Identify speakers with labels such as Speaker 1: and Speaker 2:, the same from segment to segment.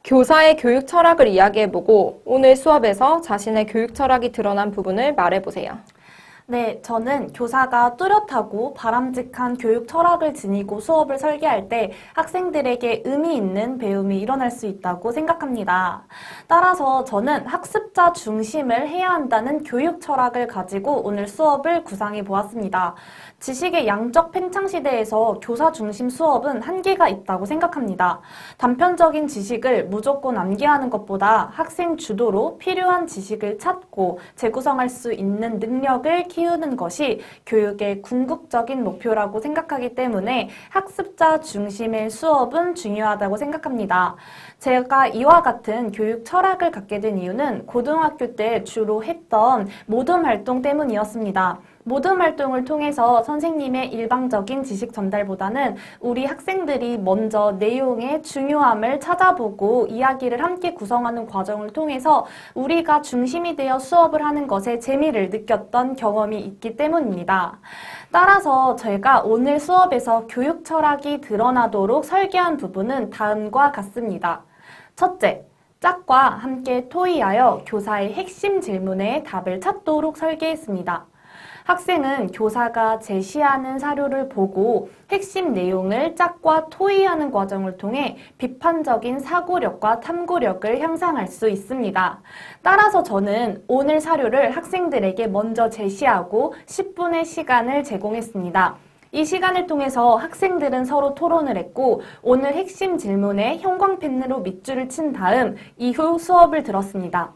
Speaker 1: 교사의 교육 철학을 이야기해보고 오늘 수업에서 자신의 교육 철학이 드러난 부분을 말해보세요.
Speaker 2: 네, 저는 교사가 뚜렷하고 바람직한 교육 철학을 지니고 수업을 설계할 때 학생들에게 의미 있는 배움이 일어날 수 있다고 생각합니다. 따라서 저는 학습자 중심을 해야 한다는 교육 철학을 가지고 오늘 수업을 구상해 보았습니다. 지식의 양적 팽창 시대에서 교사 중심 수업은 한계가 있다고 생각합니다. 단편적인 지식을 무조건 암기하는 것보다 학생 주도로 필요한 지식을 찾고 재구성할 수 있는 능력을 키우는 것이 교육의 궁극적인 목표라고 생각하기 때문에 학습자 중심의 수업은 중요하다고 생각합니다. 제가 이와 같은 교육 철학을 갖게 된 이유는 고등학교 때 주로 했던 모둠 활동 때문이었습니다. 모둠 활동을 통해서 선생님의 일방적인 지식 전달보다는 우리 학생들이 먼저 내용의 중요함을 찾아보고 이야기를 함께 구성하는 과정을 통해서 우리가 중심이 되어 수업을 하는 것에 재미를 느꼈던 경험이 있기 때문입니다. 따라서 제가 오늘 수업에서 교육 철학이 드러나도록 설계한 부분은 다음과 같습니다. 첫째, 짝과 함께 토의하여 교사의 핵심 질문에 답을 찾도록 설계했습니다. 학생은 교사가 제시하는 사료를 보고 핵심 내용을 짝과 토의하는 과정을 통해 비판적인 사고력과 탐구력을 향상할 수 있습니다. 따라서 저는 오늘 사료를 학생들에게 먼저 제시하고 10분의 시간을 제공했습니다. 이 시간을 통해서 학생들은 서로 토론을 했고 오늘 핵심 질문에 형광펜으로 밑줄을 친 다음 이후 수업을 들었습니다.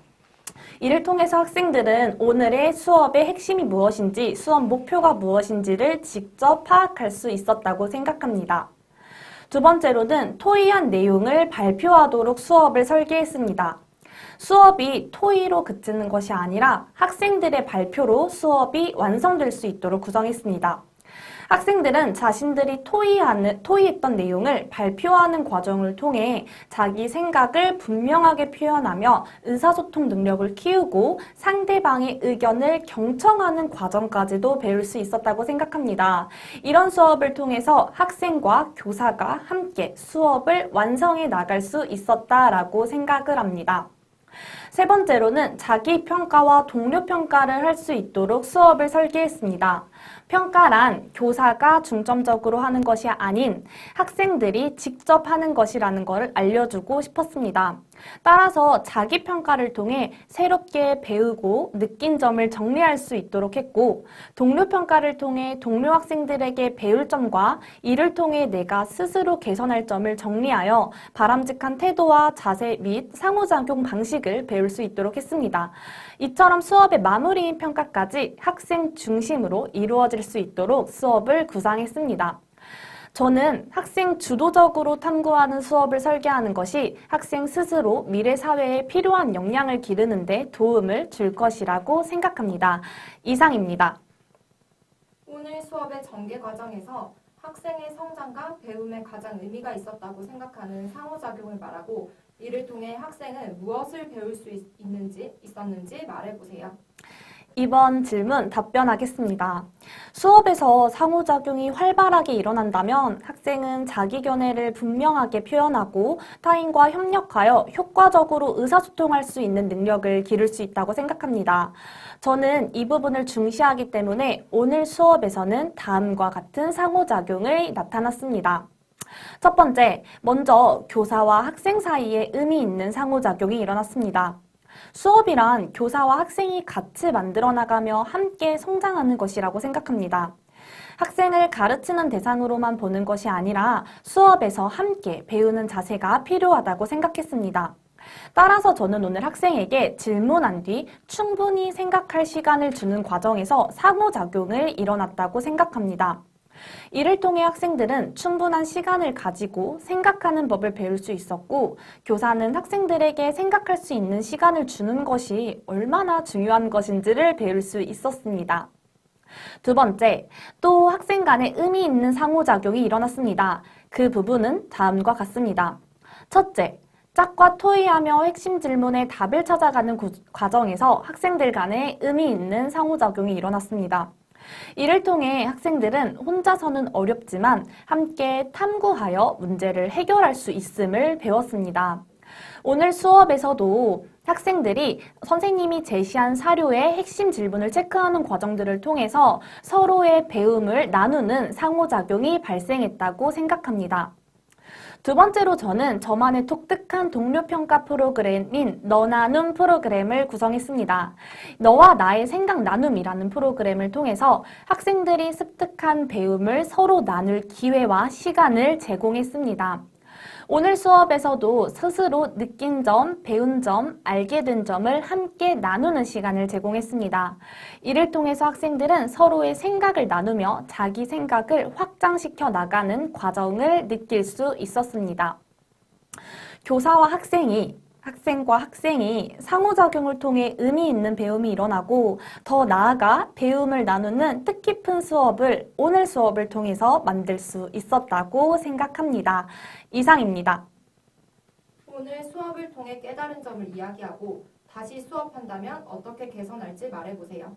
Speaker 2: 이를 통해서 학생들은 오늘의 수업의 핵심이 무엇인지, 수업 목표가 무엇인지를 직접 파악할 수 있었다고 생각합니다. 두 번째로는 토의한 내용을 발표하도록 수업을 설계했습니다. 수업이 토의로 그치는 것이 아니라 학생들의 발표로 수업이 완성될 수 있도록 구성했습니다. 학생들은 자신들이 토의했던 내용을 발표하는 과정을 통해 자기 생각을 분명하게 표현하며 의사소통 능력을 키우고 상대방의 의견을 경청하는 과정까지도 배울 수 있었다고 생각합니다. 이런 수업을 통해서 학생과 교사가 함께 수업을 완성해 나갈 수 있었다라고 생각을 합니다. 세 번째로는 자기평가와 동료평가를 할 수 있도록 수업을 설계했습니다. 평가란 교사가 중점적으로 하는 것이 아닌 학생들이 직접 하는 것이라는 것을 알려주고 싶었습니다. 따라서 자기평가를 통해 새롭게 배우고 느낀 점을 정리할 수 있도록 했고 동료평가를 통해 동료 학생들에게 배울 점과 이를 통해 내가 스스로 개선할 점을 정리하여 바람직한 태도와 자세 및 상호작용 방식을 배울 수 있도록 했습니다. 이처럼 수업의 마무리인 평가까지 학생 중심으로 이루어질 수 있도록 수업을 구상했습니다. 저는 학생 주도적으로 탐구하는 수업을 설계하는 것이 학생 스스로 미래 사회에 필요한 역량을 기르는 데 도움을 줄 것이라고 생각합니다. 이상입니다.
Speaker 1: 오늘 수업의 전개 과정에서 학생의 성장과 배움에 가장 의미가 있었다고 생각하는 상호작용을 말하고 이를 통해 학생은 무엇을 배울 수 있었는지 말해보세요.
Speaker 2: 이번 질문 답변하겠습니다. 수업에서 상호작용이 활발하게 일어난다면 학생은 자기 견해를 분명하게 표현하고 타인과 협력하여 효과적으로 의사소통할 수 있는 능력을 기를 수 있다고 생각합니다. 저는 이 부분을 중시하기 때문에 오늘 수업에서는 다음과 같은 상호작용을 나타났습니다. 첫 번째, 먼저 교사와 학생 사이에 의미 있는 상호작용이 일어났습니다. 수업이란 교사와 학생이 같이 만들어 나가며 함께 성장하는 것이라고 생각합니다. 학생을 가르치는 대상으로만 보는 것이 아니라 수업에서 함께 배우는 자세가 필요하다고 생각했습니다. 따라서 저는 오늘 학생에게 질문한 뒤 충분히 생각할 시간을 주는 과정에서 상호작용을 일어났다고 생각합니다. 이를 통해 학생들은 충분한 시간을 가지고 생각하는 법을 배울 수 있었고 교사는 학생들에게 생각할 수 있는 시간을 주는 것이 얼마나 중요한 것인지를 배울 수 있었습니다. 두 번째, 또 학생 간에 의미 있는 상호작용이 일어났습니다. 그 부분은 다음과 같습니다. 첫째, 짝과 토의하며 핵심 질문에 답을 찾아가는 과정에서 학생들 간에 의미 있는 상호작용이 일어났습니다. 이를 통해 학생들은 혼자서는 어렵지만 함께 탐구하여 문제를 해결할 수 있음을 배웠습니다. 오늘 수업에서도 학생들이 선생님이 제시한 사료의 핵심 질문을 체크하는 과정들을 통해서 서로의 배움을 나누는 상호작용이 발생했다고 생각합니다. 두 번째로 저는 저만의 독특한 동료 평가 프로그램인 너나눔 프로그램을 구성했습니다. 너와 나의 생각 나눔이라는 프로그램을 통해서 학생들이 습득한 배움을 서로 나눌 기회와 시간을 제공했습니다. 오늘 수업에서도 스스로 느낀 점, 배운 점, 알게 된 점을 함께 나누는 시간을 제공했습니다. 이를 통해서 학생들은 서로의 생각을 나누며 자기 생각을 확장시켜 나가는 과정을 느낄 수 있었습니다. 교사와 학생과 학생이 상호작용을 통해 의미 있는 배움이 일어나고 더 나아가 배움을 나누는 뜻깊은 수업을 오늘 수업을 통해서 만들 수 있었다고 생각합니다. 이상입니다.
Speaker 1: 오늘 수업을 통해 깨달은 점을 이야기하고 다시 수업한다면 어떻게 개선할지 말해보세요.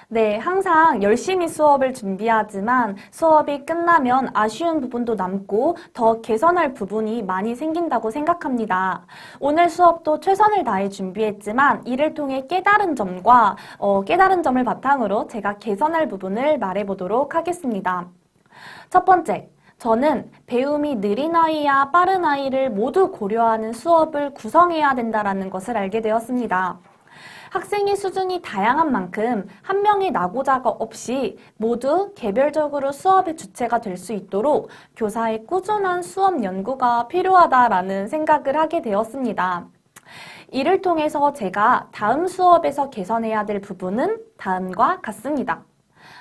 Speaker 2: 네, 항상 열심히 수업을 준비하지만 수업이 끝나면 아쉬운 부분도 남고 더 개선할 부분이 많이 생긴다고 생각합니다. 오늘 수업도 최선을 다해 준비했지만 이를 통해 깨달은 점을 바탕으로 제가 개선할 부분을 말해보도록 하겠습니다. 첫 번째, 저는 배움이 느린 아이와 빠른 아이를 모두 고려하는 수업을 구성해야 된다는 것을 알게 되었습니다. 학생의 수준이 다양한 만큼 한 명의 낙오자가 없이 모두 개별적으로 수업의 주체가 될 수 있도록 교사의 꾸준한 수업 연구가 필요하다라는 생각을 하게 되었습니다. 이를 통해서 제가 다음 수업에서 개선해야 될 부분은 다음과 같습니다.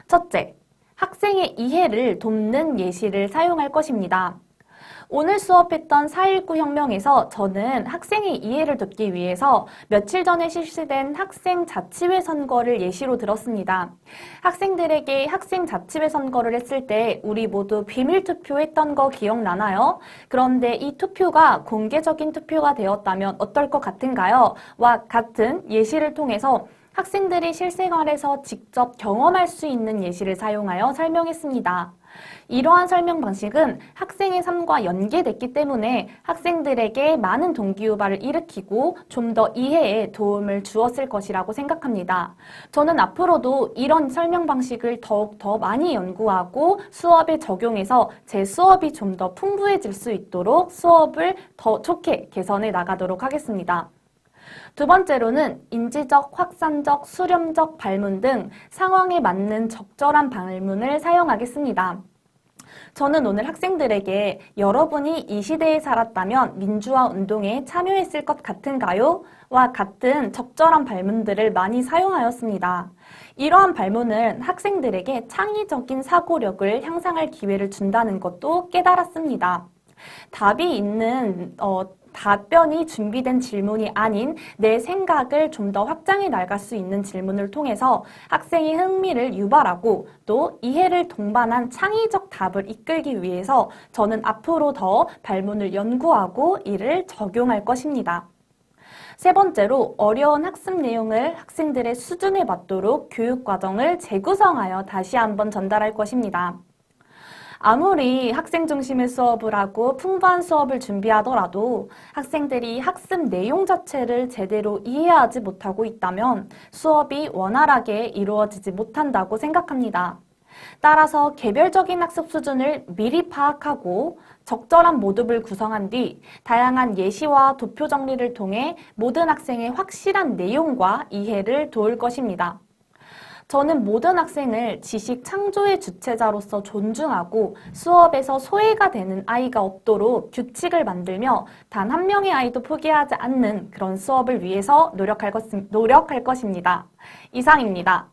Speaker 2: 첫째, 학생의 이해를 돕는 예시를 사용할 것입니다. 오늘 수업했던 4.19 혁명에서 저는 학생의 이해를 돕기 위해서 며칠 전에 실시된 학생자치회 선거를 예시로 들었습니다. 학생들에게 학생자치회 선거를 했을 때 우리 모두 비밀투표했던 거 기억나나요? 그런데 이 투표가 공개적인 투표가 되었다면 어떨 것 같은가요? 와 같은 예시를 통해서 학생들이 실생활에서 직접 경험할 수 있는 예시를 사용하여 설명했습니다. 이러한 설명 방식은 학생의 삶과 연계됐기 때문에 학생들에게 많은 동기유발을 일으키고 좀 더 이해에 도움을 주었을 것이라고 생각합니다. 저는 앞으로도 이런 설명 방식을 더욱 더 많이 연구하고 수업에 적용해서 제 수업이 좀 더 풍부해질 수 있도록 수업을 더 좋게 개선해 나가도록 하겠습니다. 두 번째로는 인지적, 확산적, 수렴적 발문 등 상황에 맞는 적절한 발문을 사용하겠습니다. 저는 오늘 학생들에게 여러분이 이 시대에 살았다면 민주화 운동에 참여했을 것 같은가요? 와 같은 적절한 발문들을 많이 사용하였습니다. 이러한 발문은 학생들에게 창의적인 사고력을 향상할 기회를 준다는 것도 깨달았습니다. 답변이 준비된 질문이 아닌 내 생각을 좀 더 확장해 나갈 수 있는 질문을 통해서 학생의 흥미를 유발하고 또 이해를 동반한 창의적 답을 이끌기 위해서 저는 앞으로 더 발문을 연구하고 이를 적용할 것입니다. 세 번째로 어려운 학습 내용을 학생들의 수준에 맞도록 교육과정을 재구성하여 다시 한번 전달할 것입니다. 아무리 학생 중심의 수업을 하고 풍부한 수업을 준비하더라도 학생들이 학습 내용 자체를 제대로 이해하지 못하고 있다면 수업이 원활하게 이루어지지 못한다고 생각합니다. 따라서 개별적인 학습 수준을 미리 파악하고 적절한 모듈을 구성한 뒤 다양한 예시와 도표 정리를 통해 모든 학생의 확실한 내용과 이해를 도울 것입니다. 저는 모든 학생을 지식 창조의 주체자로서 존중하고 수업에서 소외가 되는 아이가 없도록 규칙을 만들며 단 한 명의 아이도 포기하지 않는 그런 수업을 위해서 노력할 것입니다. 이상입니다.